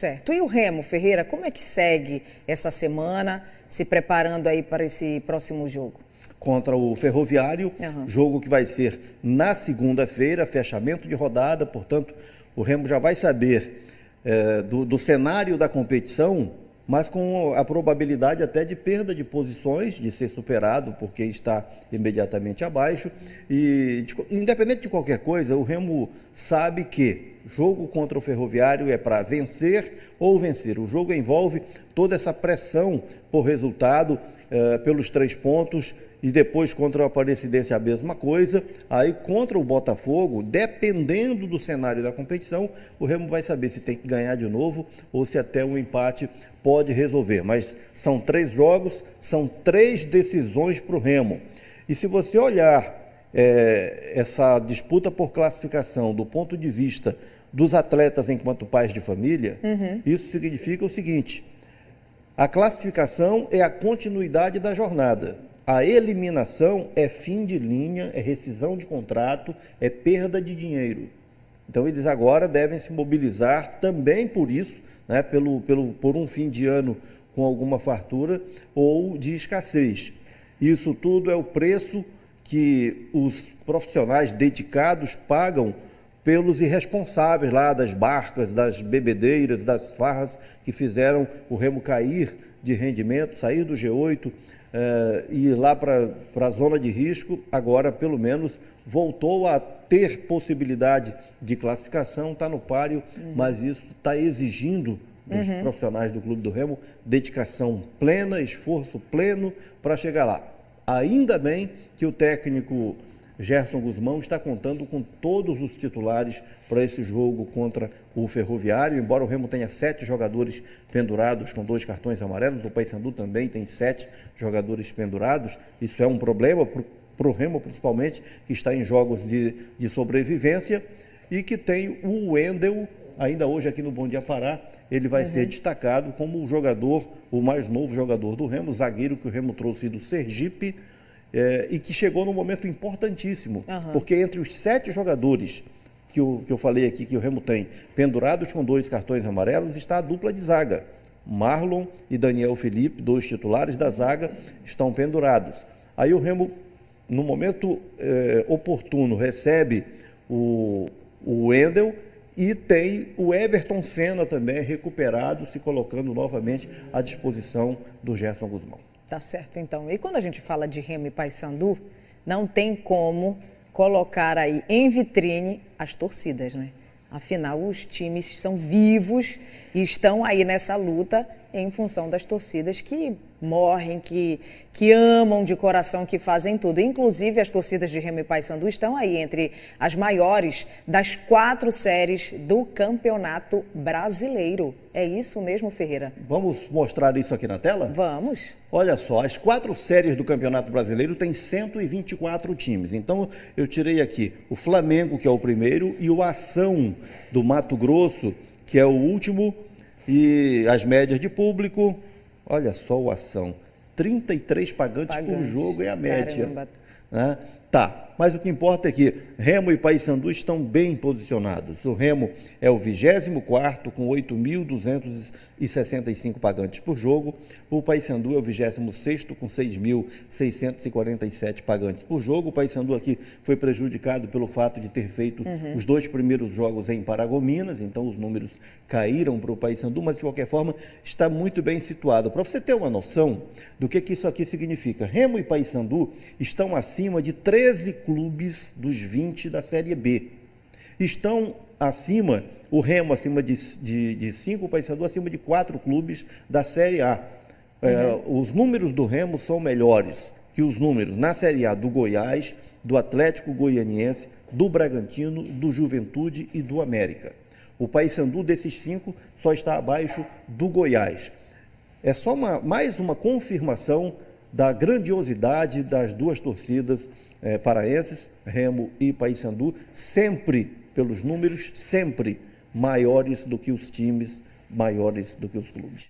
Certo. E o Remo, Ferreira, como é que segue essa semana, se preparando aí para esse próximo jogo? Contra o Ferroviário, jogo que vai ser na segunda-feira, fechamento de rodada, portanto, o Remo já vai saber do cenário da competição, mas com a probabilidade até de perda de posições, de ser superado por quem está imediatamente abaixo. E, independente de qualquer coisa, o Remo sabe que jogo contra o Ferroviário é para vencer ou vencer. O jogo envolve toda essa pressão por resultado, pelos 3 pontos, e depois contra o Aparecidense a mesma coisa. Aí contra o Botafogo, dependendo do cenário da competição, o Remo vai saber se tem que ganhar de novo ou se até um empate pode resolver. Mas são 3 jogos, são 3 decisões para o Remo. E se você olhar essa disputa por classificação do ponto de vista dos atletas enquanto pais de família, isso significa o seguinte: a classificação é a continuidade da jornada. A eliminação é fim de linha, é rescisão de contrato, é perda de dinheiro. Então eles agora devem se mobilizar também por isso, né, por um fim de ano com alguma fartura ou de escassez. Isso tudo é o preço que os profissionais dedicados pagam pelos irresponsáveis lá das barcas, das bebedeiras, das farras que fizeram o Remo cair de rendimento, sair do G8 e ir lá para a zona de risco. Agora, pelo menos, voltou a ter possibilidade de classificação, está no páreo, mas isso está exigindo dos profissionais do Clube do Remo dedicação plena, esforço pleno para chegar lá. Ainda bem que o técnico Gerson Guzmão está contando com todos os titulares para esse jogo contra o Ferroviário, embora o Remo tenha 7 jogadores pendurados com 2 cartões amarelos, o Paysandu também tem 7 jogadores pendurados. Isso é um problema para o Remo, principalmente, que está em jogos de sobrevivência, e que tem o Wendel, ainda hoje aqui no Bom Dia Pará, ele vai ser destacado como o jogador, o mais novo jogador do Remo, zagueiro que o Remo trouxe do Sergipe, e que chegou num momento importantíssimo, porque entre os 7 jogadores que eu falei aqui que o Remo tem pendurados com 2 cartões amarelos, está a dupla de zaga. Marlon e Daniel Felipe, 2 titulares da zaga, estão pendurados. Aí o Remo, no momento oportuno, recebe o Wendel e tem o Everton Senna também recuperado, se colocando novamente à disposição do Gerson Guzmão. Tá certo, então. E quando a gente fala de Remo e Paysandu, não tem como colocar aí em vitrine as torcidas, né? Afinal, os times são vivos e estão aí nessa luta em função das torcidas que morrem, que amam de coração, que fazem tudo. Inclusive, as torcidas de Remo e Paysandu estão aí entre as maiores das 4 séries do Campeonato Brasileiro. É isso mesmo, Ferreira? Vamos mostrar isso aqui na tela? Vamos. Olha só, as 4 séries do Campeonato Brasileiro têm 124 times. Então, eu tirei aqui o Flamengo, que é o primeiro, e o Ação do Mato Grosso, que é o último, e as médias de público, olha só o Ação, 33 pagantes por jogo é a média. Caramba. Né? Tá, mas o que importa é que Remo e Paysandu estão bem posicionados. O Remo é o 24º com 8.265 pagantes por jogo. O Paysandu é o 26º com 6.647 pagantes por jogo. O Paysandu aqui foi prejudicado pelo fato de ter feito os 2 primeiros jogos em Paragominas, então os números caíram para o Paysandu, mas de qualquer forma está muito bem situado. Para você ter uma noção do que isso aqui significa, Remo e Paysandu estão acima de 13 clubes dos 20 da Série B. Estão acima, o Remo acima de 5, o Paysandu acima de 4 clubes da Série A. Os números do Remo são melhores que os números na Série A do Goiás, do Atlético Goianiense, do Bragantino, do Juventude e do América. O Paysandu desses 5 só está abaixo do Goiás. É só mais uma confirmação da grandiosidade das 2 torcidas paraenses, Remo e Paysandu, sempre, pelos números, sempre maiores do que os times, maiores do que os clubes.